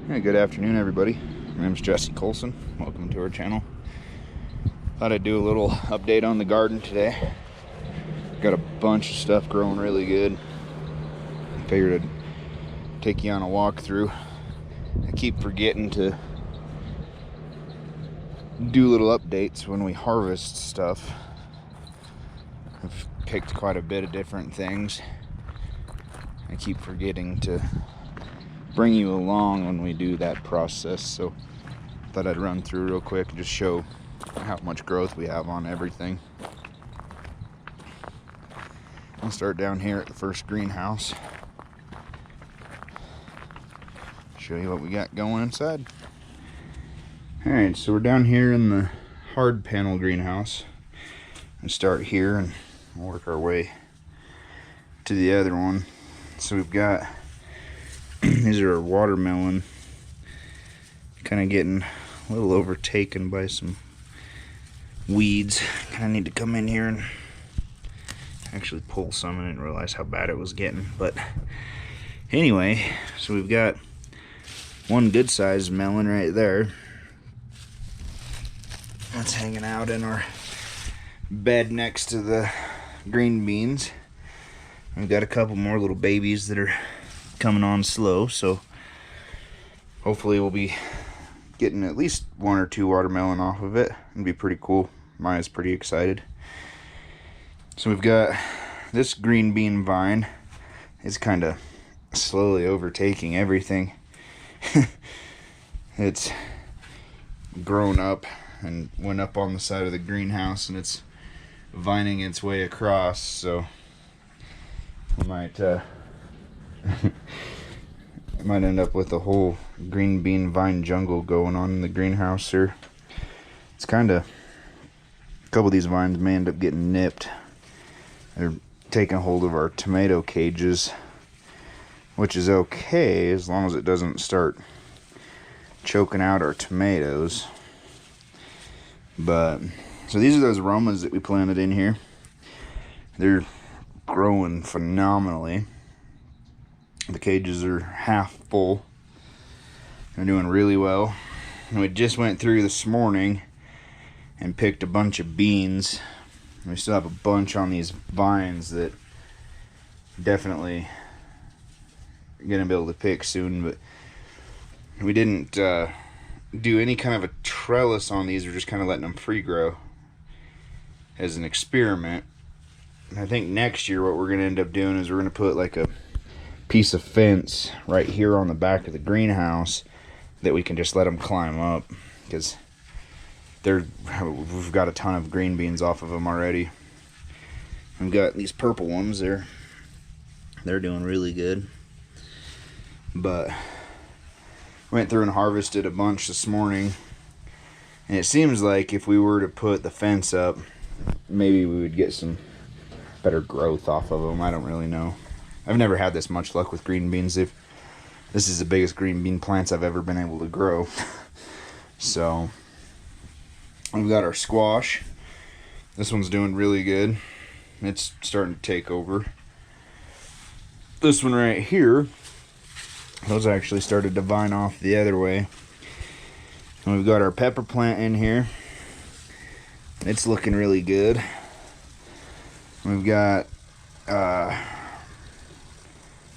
Hey, good afternoon, everybody. My name is Jesse Colson. Welcome to our channel. Thought I'd do a little update on the garden today. Got a bunch of stuff growing really good. Figured I'd take you on a walkthrough. I keep forgetting to do little updates when we harvest stuff. I've picked quite a bit of different things. I keep forgetting to bring you along when we do that process, so thought I'd run through real quick and just show how much growth we have on everything. I'll start down here at the first greenhouse. Show you what we got going inside. Alright, so we're down here in the hard panel greenhouse. And start here and work our way to the other one. So we've got these are our watermelon, kind of getting a little overtaken by some weeds. Kind of need to come in here and actually pull some. I didn't realize how bad it was getting, but anyway, so we've got one good sized melon right there that's hanging out in our bed next to the green beans. We've got a couple more little babies that are coming on slow, so hopefully we'll be getting at least one or two watermelon off of it. It'd be pretty cool. Maya's pretty excited. So we've got this green bean vine. It's kind of slowly overtaking everything. It's grown up and went up on the side of the greenhouse, and it's vining its way across, so we might might end up with a whole green bean vine jungle going on in the greenhouse here. It's kind of, a couple of these vines may end up getting nipped. They're taking hold of our tomato cages, which is okay as long as it doesn't start choking out our tomatoes. But so these are those aromas that we planted in here. They're growing phenomenally. The cages are half full. They're doing really well. And we just went through this morning and picked a bunch of beans. We still have a bunch on these vines that definitely gonna be able to pick soon, but we didn't do any kind of a trellis on these. We're just kind of letting them free grow as an experiment. And I think next year what we're gonna end up doing is we're gonna put like a piece of fence right here on the back of the greenhouse that we can just let them climb up, because we've got a ton of green beans off of them already. We've got these purple ones. They're doing really good, but went through and harvested a bunch this morning, and it seems like if we were to put the fence up, maybe we would get some better growth off of them. I don't really know. I've never had this much luck with green beans. This is the biggest green bean plants I've ever been able to grow. So we've got our squash. This one's doing really good. It's starting to take over. This one right here, those actually started to vine off the other way. And we've got our pepper plant in here. It's looking really good. We've got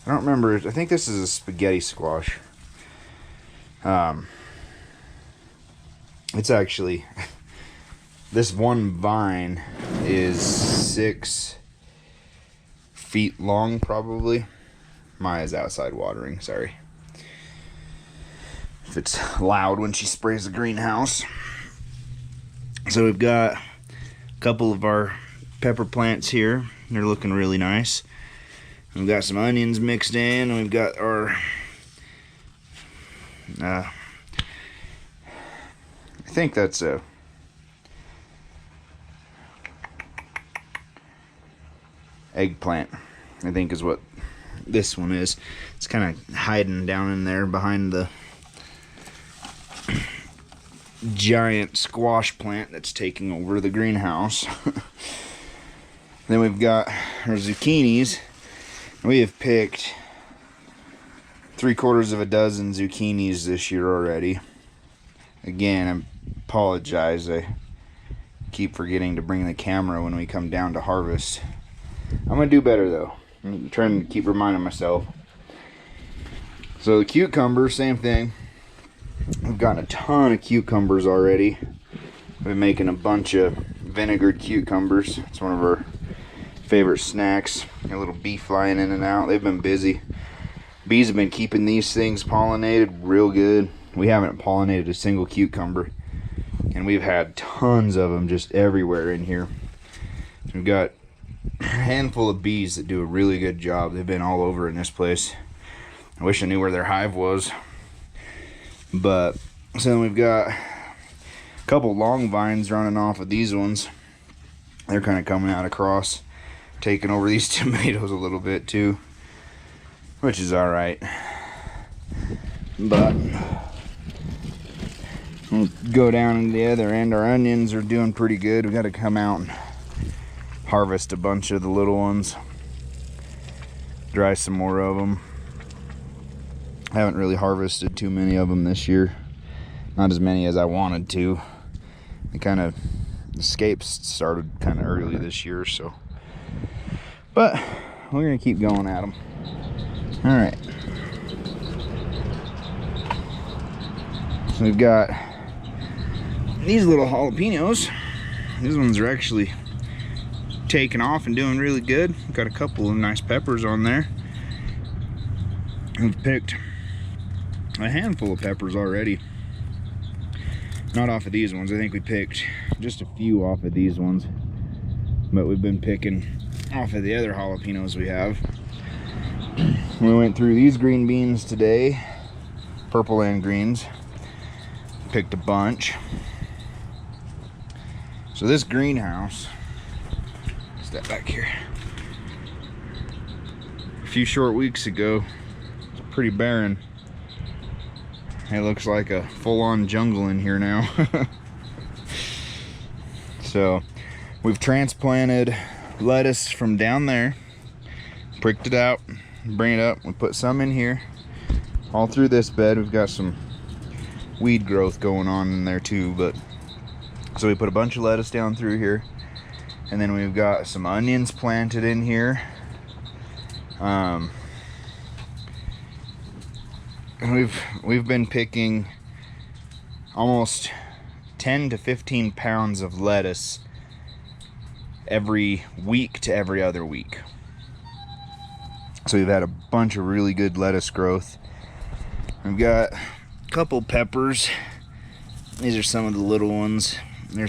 I don't remember, I think this is a spaghetti squash. It's actually, this one vine is 6 feet long probably. Maya's outside watering, sorry if it's loud when she sprays the greenhouse. So we've got a couple of our pepper plants here. They're looking really nice. We've got some onions mixed in, and we've got our I think that's a eggplant, I think is what this one is. It's kind of hiding down in there behind the giant squash plant that's taking over the greenhouse. Then we've got our zucchinis. We have picked 3/4 of a dozen zucchinis this year already. Again, I apologize. I keep forgetting to bring the camera when we come down to harvest. I'm gonna do better though. I'm trying to keep reminding myself. So the cucumbers, same thing. We've gotten a ton of cucumbers already. We've been making a bunch of vinegared cucumbers. It's one of our favorite snacks. Got a little bee flying in and out. They've been busy. Bees have been keeping these things pollinated real good. We haven't pollinated a single cucumber, and we've had tons of them just everywhere in here. We've got a handful of bees that do a really good job. They've been all over in this place. I wish I knew where their hive was. But so then we've got a couple long vines running off of these ones. They're kind of coming out across, taking over these tomatoes a little bit too, which is all right. But we'll go down to the other end. Our onions are doing pretty good. We got to come out and harvest a bunch of the little ones, dry some more of them. I haven't really harvested too many of them this year, not as many as I wanted to. The scapes started kind of early this year, so, but we're gonna keep going at them. All right, so we've got these little jalapenos. These ones are actually taking off and doing really good. We've got a couple of nice peppers on there. We've picked a handful of peppers already. Not off of these ones. I think we picked just a few off of these ones, but we've been picking off of the other jalapenos we have. We went through these green beans today, purple and greens. Picked a bunch. So this greenhouse, step back here, a few short weeks ago, it's pretty barren. It looks like a full-on jungle in here now. So we've transplanted lettuce from down there, pricked it out, bring it up. We put some in here. All through this bed, we've got some weed growth going on in there too, but so we put a bunch of lettuce down through here, and then we've got some onions planted in here. We've been picking almost 10 to 15 pounds of lettuce every week to every other week. So we've had a bunch of really good lettuce growth. We've got a couple peppers. These are some of the little ones. They're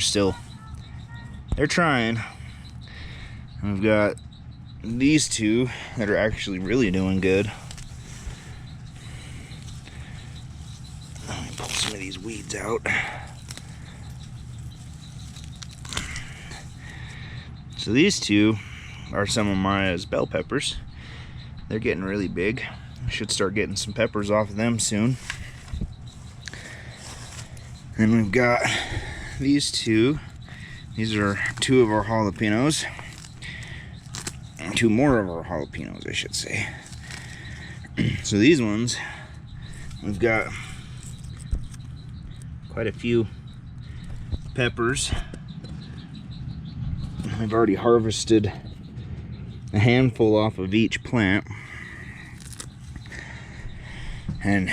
trying. And we've got these two that are actually really doing good. Let me pull some of these weeds out. So these two are some of Maya's bell peppers. They're getting really big. I should start getting some peppers off of them soon. And we've got these two. These are two of our jalapenos. Two more of our jalapenos, I should say. So these ones, we've got quite a few peppers. We've already harvested a handful off of each plant, and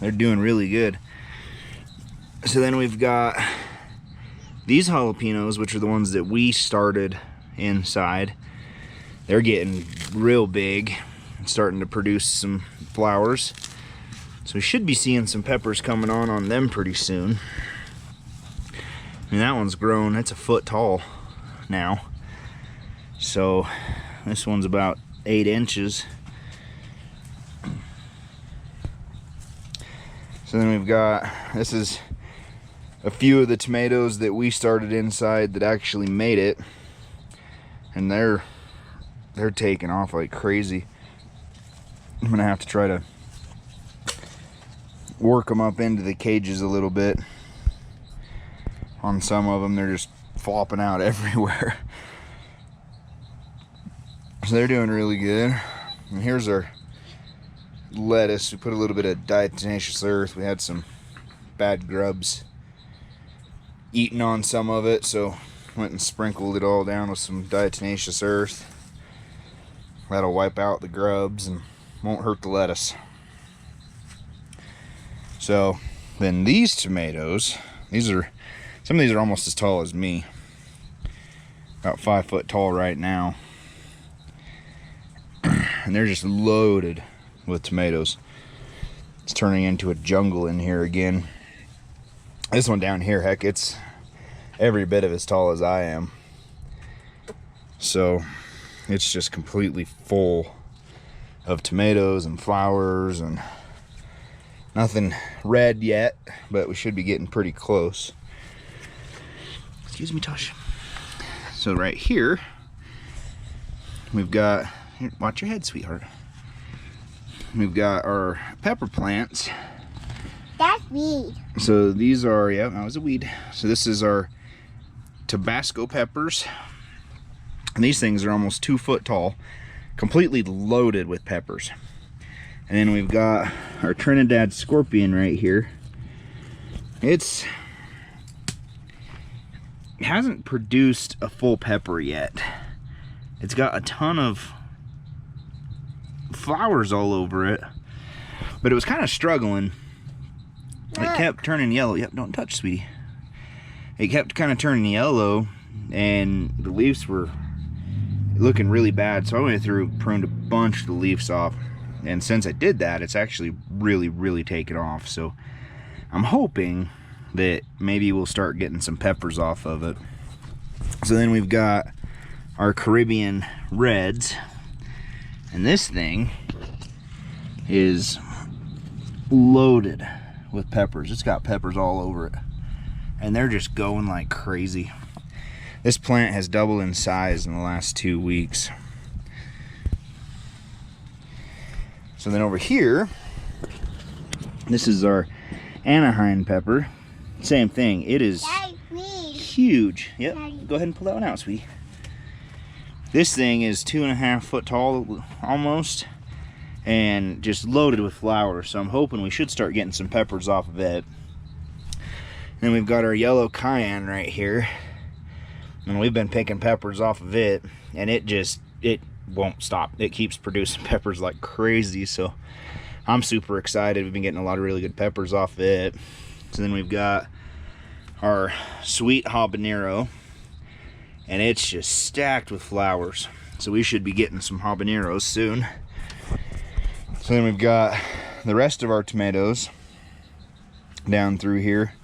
they're doing really good. So then we've got these jalapenos, which are the ones that we started inside. They're getting real big and starting to produce some flowers. So we should be seeing some peppers coming on them pretty soon. I mean, that one's grown, it's a foot tall now. So this one's about 8 inches. So then we've got, this is a few of the tomatoes that we started inside that actually made it. And they're taking off like crazy. I'm gonna have to try to work them up into the cages a little bit. On some of them, they're just flopping out everywhere. So they're doing really good. And here's our lettuce. We put a little bit of diatomaceous earth. We had some bad grubs eating on some of it, so went and sprinkled it all down with some diatomaceous earth. That'll wipe out the grubs and won't hurt the lettuce. So then these tomatoes, some of these are almost as tall as me, about 5 foot tall right now, and they're just loaded with tomatoes. It's turning into a jungle in here again. This one down here, heck, it's every bit of as tall as I am. So it's just completely full of tomatoes and flowers, and nothing red yet, but we should be getting pretty close. Excuse me, Tosh. So right here, we've got, here, watch your head, sweetheart. We've got our pepper plants. That's weed. So these are, yeah, that was a weed. So this is our Tabasco peppers. And these things are almost 2 foot tall, completely loaded with peppers. And then we've got our Trinidad scorpion right here. It hasn't produced a full pepper yet. It's got a ton of flowers all over it, but it was kind of struggling. It kept turning yellow. Yep, don't touch, sweetie. It kept kind of turning yellow, and the leaves were looking really bad, so I went through, pruned a bunch of the leaves off, and since I did that, it's actually really taken off. So I'm hoping that maybe we'll start getting some peppers off of it. So then we've got our Caribbean reds, and this thing is loaded with peppers. It's got peppers all over it, and they're just going like crazy. This plant has doubled in size in the last 2 weeks. So then over here, this is our Anaheim pepper. Same thing. It is huge. Yep. Go ahead and pull that one out, sweetie. This thing is 2.5 foot tall almost, and just loaded with flowers. So I'm hoping we should start getting some peppers off of it. Then we've got our yellow cayenne right here, and we've been picking peppers off of it, and it won't stop. It keeps producing peppers like crazy, so I'm super excited. We've been getting a lot of really good peppers off of it. So then we've got our sweet habanero, and it's just stacked with flowers, so we should be getting some habaneros soon. So then we've got the rest of our tomatoes down through here.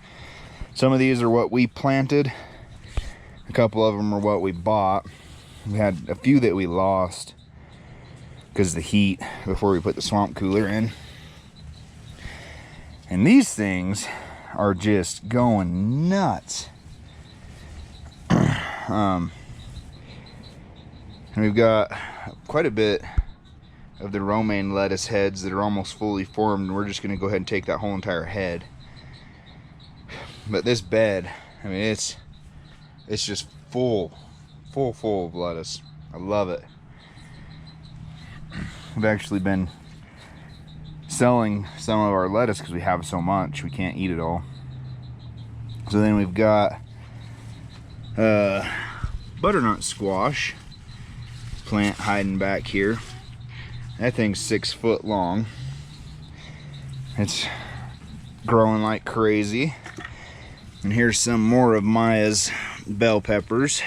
Some of these are what we planted, a couple of them are what we bought. We had a few that we lost because of the heat before we put the swamp cooler in. And these things are just going nuts. And we've got quite a bit of the romaine lettuce heads that are almost fully formed, and we're just going to go ahead and take that whole entire head. But this bed, I mean, it's just full of lettuce. I love it. We've actually been selling some of our lettuce because we have so much we can't eat it all. So then we've got butternut squash plant hiding back here. That thing's 6 foot long. It's growing like crazy. And here's some more of Maya's bell peppers.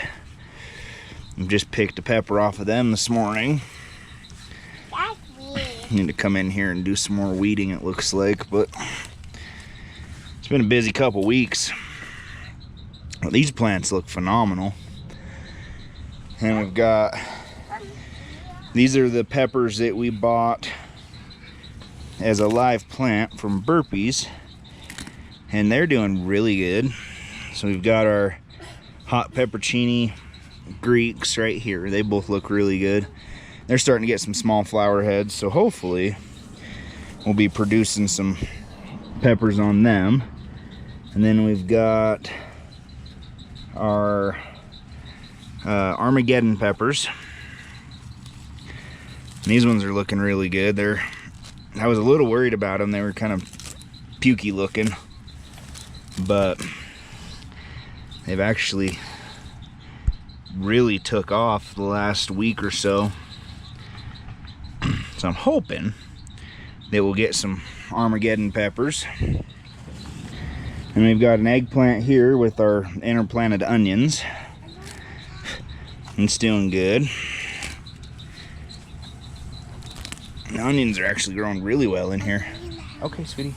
I just picked a pepper off of them this morning. That's weird. Need to come in here and do some more weeding, it looks like, but it's been a busy couple weeks. Well, these plants look phenomenal. And we've got, these are the peppers that we bought as a live plant from Burpees, and they're doing really good. So we've got our hot peppercini Greeks right here. They both look really good. They're starting to get some small flower heads, so hopefully we'll be producing some peppers on them. And then we've got our Armageddon peppers. And these ones are looking really good. They're I was a little worried about them. They were kind of pukey looking, but they've actually really took off the last week or so. So I'm hoping that we'll get some Armageddon peppers. And we've got an eggplant here with our interplanted onions. It's doing good. The onions are actually growing really well in here. Okay, sweetie.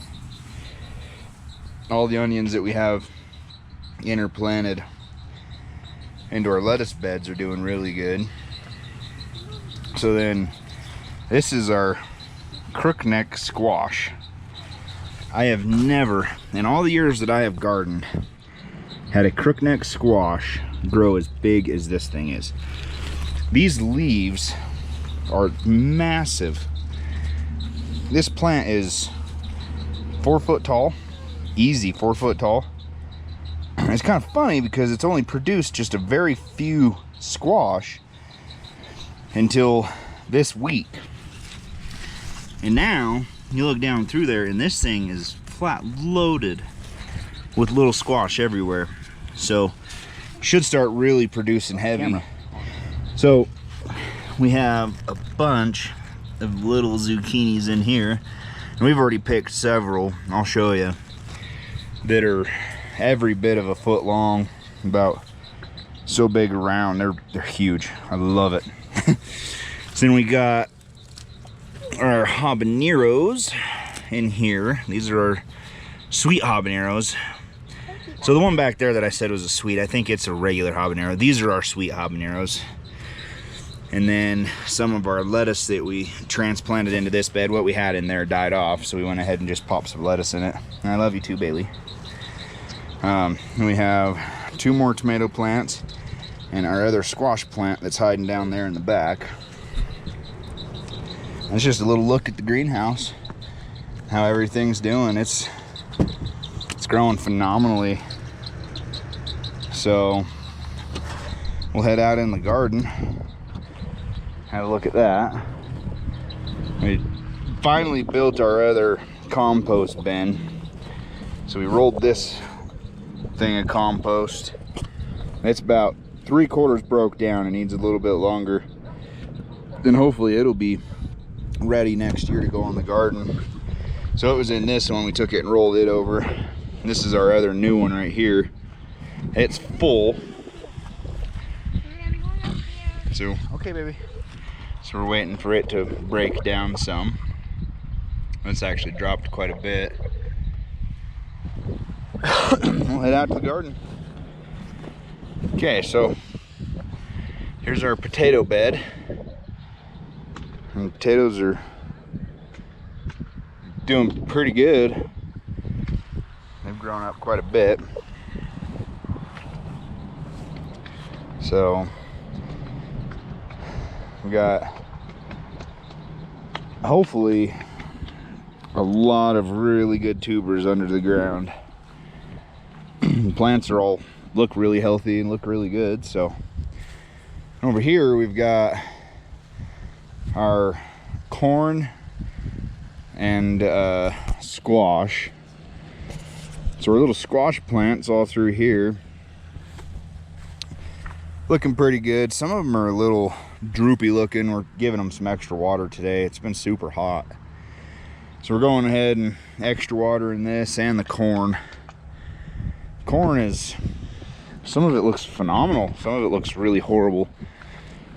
All the onions that we have interplanted into our lettuce beds are doing really good. So then, this is our crookneck squash. I have never, in all the years that I have gardened, had a crookneck squash grow as big as this thing is. These leaves are massive. This plant is 4 foot tall, easy 4 foot tall. And it's kind of funny because it's only produced just a very few squash until this week. And now you look down through there and this thing is flat loaded with little squash everywhere. So should start really producing heavy. So we have a bunch of little zucchinis in here, and we've already picked several, I'll show you, that are every bit of a foot long, about so big around. They're huge. I love it. So then we got our habaneros in here. These are our sweet habaneros. So the one back there that I said was a sweet, I think it's a regular habanero. These are our sweet habaneros. And then some of our lettuce that we transplanted into this bed, what we had in there died off, so we went ahead and just popped some lettuce in it. And I love you too, Bailey. And we have 2 more tomato plants and our other squash plant that's hiding down there in the back. That's just a little look at the greenhouse, how everything's doing. It's growing phenomenally. So we'll head out in the garden, have a look at that. We finally built our other compost bin. So we rolled this thing of compost. It's about 3/4 broke down and needs a little bit longer. Then hopefully it'll be ready next year to go in the garden. So it was in this one, we took it and rolled it over. This is our other new one right here. It's full. So, okay baby. So we're waiting for it to break down some. It's actually dropped quite a bit. We'll head out to the garden. Okay, so here's our potato bed. And potatoes are doing pretty good. They've grown up quite a bit. So we got hopefully a lot of really good tubers under the ground. The plants are all look really healthy and look really good. So over here we've got our corn and squash. So our little squash plants all through here looking pretty good. Some of them are a little droopy looking. We're giving them some extra water today. It's been super hot, so we're going ahead and extra water in this and the corn. Corn is, some of it looks phenomenal, some of it looks really horrible.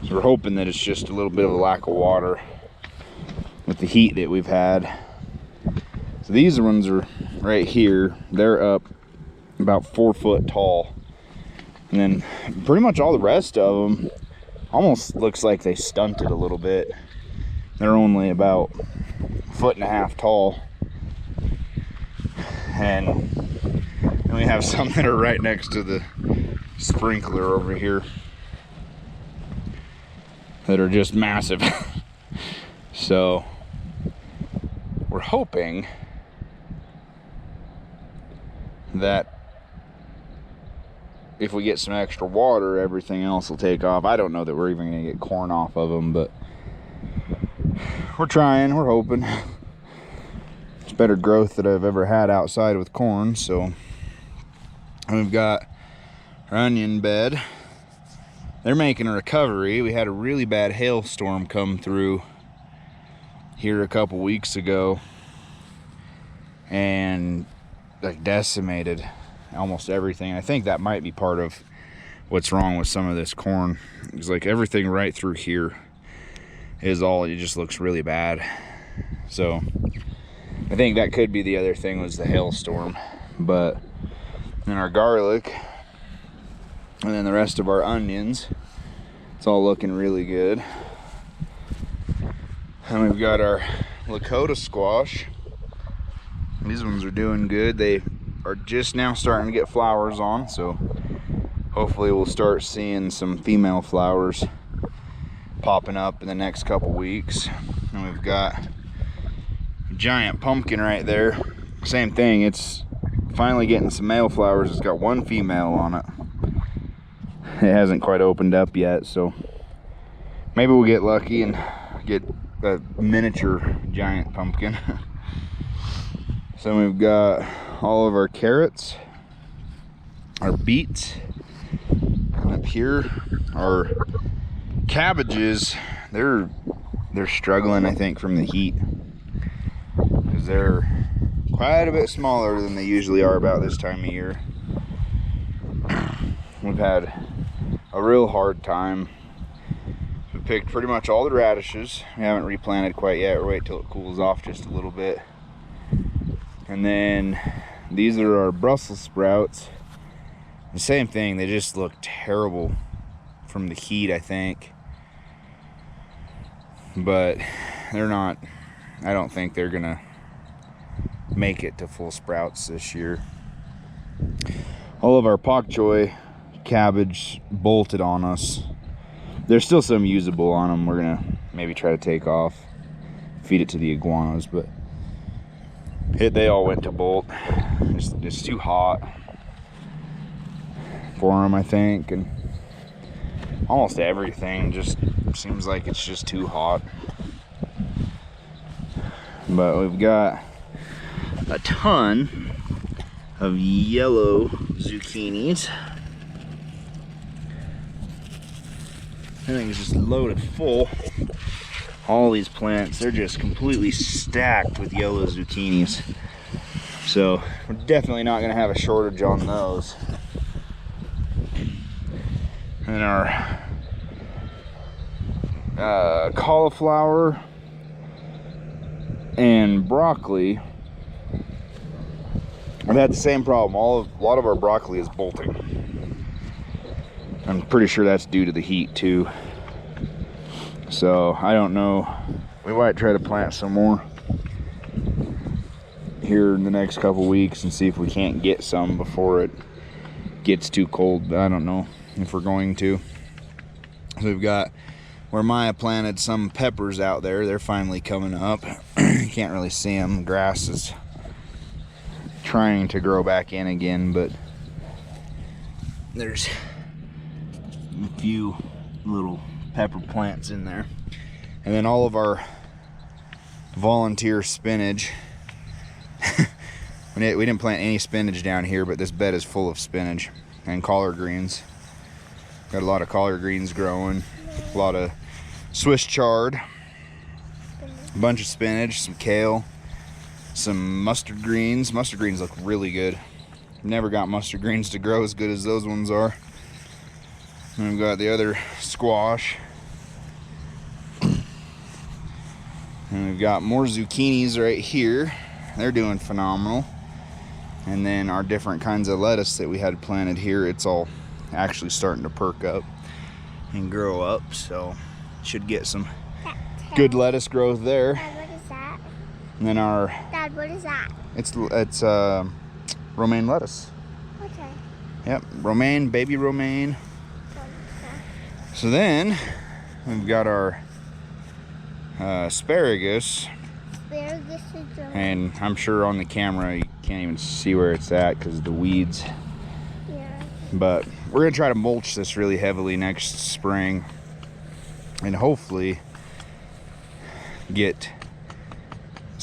So we're hoping that it's just a little bit of a lack of water with the heat that we've had. So these ones are right here. They're up about 4 foot tall. And then pretty much all the rest of them almost looks like they stunted a little bit. They're only about 1.5 feet tall. And we have some that are right next to the sprinkler over here that are just massive. So we're hoping that if we get some extra water, everything else will take off. I don't know that we're even gonna get corn off of them, but we're trying, we're hoping. better growth that I've ever had outside with corn. So, and we've got our onion bed. They're making a recovery. We had a really bad hailstorm come through here a couple weeks ago and like decimated almost everything. I think that might be part of what's wrong with some of this corn. It's like everything right through here is all, it just looks really bad. So I think that could be the other thing, was the hailstorm. But then our garlic and then the rest of our onions, it's all looking really good. And we've got our Lakota squash. These ones are doing good. They are just now starting to get flowers on, so hopefully we'll start seeing some female flowers popping up in the next couple weeks. And we've got a giant pumpkin right there. Same thing, it's finally getting some male flowers. It's got one female on it. It hasn't quite opened up yet, so maybe we'll get lucky and get a miniature giant pumpkin. So we've got all of our carrots, our beets, and up here our cabbages. They're struggling, I think, from the heat, because they're quite a bit smaller than they usually are about this time of year. We've had a real hard time. We picked pretty much all the radishes. We haven't replanted quite yet. We'll wait till it cools off just a little bit. And then these are our Brussels sprouts. The same thing, they just look terrible from the heat, I think. But they're not, I don't think they're gonna make it to full sprouts this year. All of our pak choi cabbage bolted on us. There's still some usable on them. We're gonna maybe try to take off, feed it to the iguanas, but they all went to bolt. It's too hot for them, I think, and almost everything just seems like it's just too hot. But we've got a ton of yellow zucchinis. Everything's just loaded full. All these plants, they're just completely stacked with yellow zucchinis. So we're definitely not gonna have a shortage on those. And our cauliflower and broccoli, I've had the same problem. A lot of our broccoli is bolting. I'm pretty sure that's due to the heat too. So I don't know. We might try to plant some more here in the next couple weeks and see if we can't get some before it gets too cold. But I don't know if we're going to. So we've got where Maya planted some peppers out there. They're finally coming up. You can't really see them. Grass is trying to grow back in again, but there's a few little pepper plants in there. And then all of our volunteer spinach. We didn't plant any spinach down here, but this bed is full of spinach and collard greens. Got a lot of collard greens growing, a lot of Swiss chard, a bunch of spinach, some kale, some mustard greens. Mustard greens look really good. Never got mustard greens to grow as good as those ones are. And we've got the other squash. And we've got more zucchinis right here. They're doing phenomenal. And then our different kinds of lettuce that we had planted here, it's all actually starting to perk up and grow up. So should get some good lettuce growth there. Dad, what is that? And then our... Dad, what is that? It's romaine lettuce. Okay. Yep, romaine, baby romaine. So then we've got our asparagus. Asparagus is growing. And I'm sure on the camera you can't even see where it's at because of the weeds. Yeah. But we're gonna try to mulch this really heavily next spring and hopefully get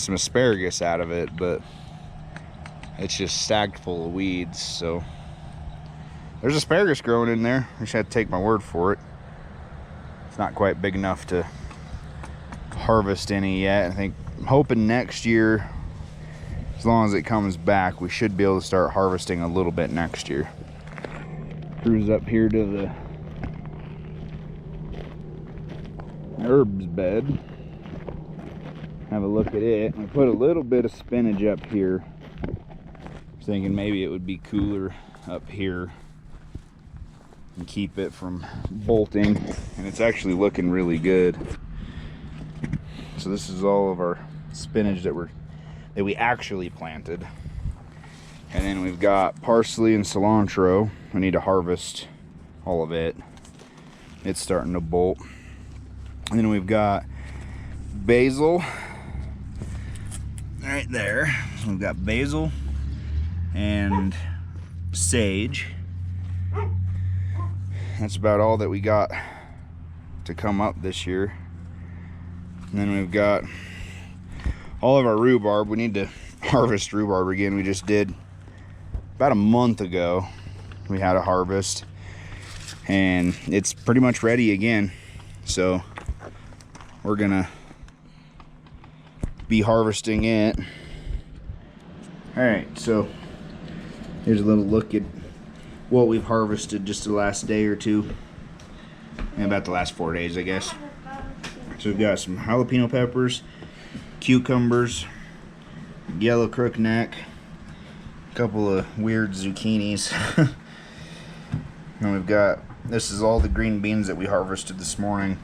some asparagus out of it, but it's just stacked full of weeds. So there's asparagus growing in there. I just had to take my word for it. It's not quite big enough to harvest any yet. I'm hoping next year, as long as it comes back, we should be able to start harvesting a little bit next year. Cruise up here to the herbs bed, have a look at it. I put a little bit of spinach up here. I was thinking maybe it would be cooler up here and keep it from bolting, and it's actually looking really good. So this is all of our spinach that we actually planted. And then we've got parsley and cilantro. We need to harvest all of it. It's starting to bolt. And then we've got basil right there. So we've got basil and sage. That's about all that we got to come up this year. And then we've got all of our rhubarb. We need to harvest rhubarb again. We just did about a month ago. We had a harvest and it's pretty much ready again. So we're gonna be harvesting it. All right, so here's a little look at what we've harvested just the last day or two, and about the last 4 days, I guess. So we've got some jalapeno peppers, cucumbers, yellow crookneck, a couple of weird zucchinis. And we've got, this is all the green beans that we harvested this morning.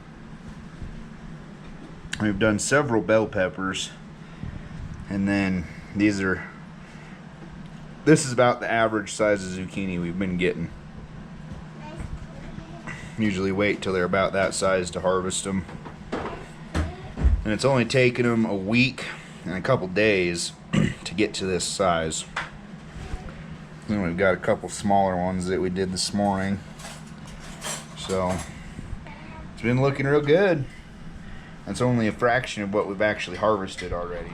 We've done several bell peppers, and then this is about the average size of zucchini we've been getting. Usually wait till they're about that size to harvest them. And it's only taken them a week and a couple days to get to this size. Then we've got a couple smaller ones that we did this morning. So it's been looking real good. That's only a fraction of what we've actually harvested already.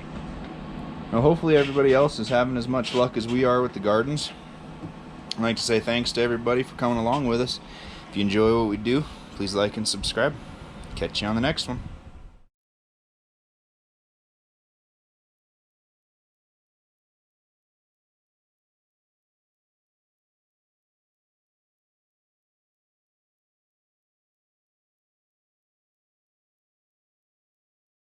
Now hopefully everybody else is having as much luck as we are with the gardens. I'd like to say thanks to everybody for coming along with us. If you enjoy what we do, please like and subscribe. Catch you on the next one.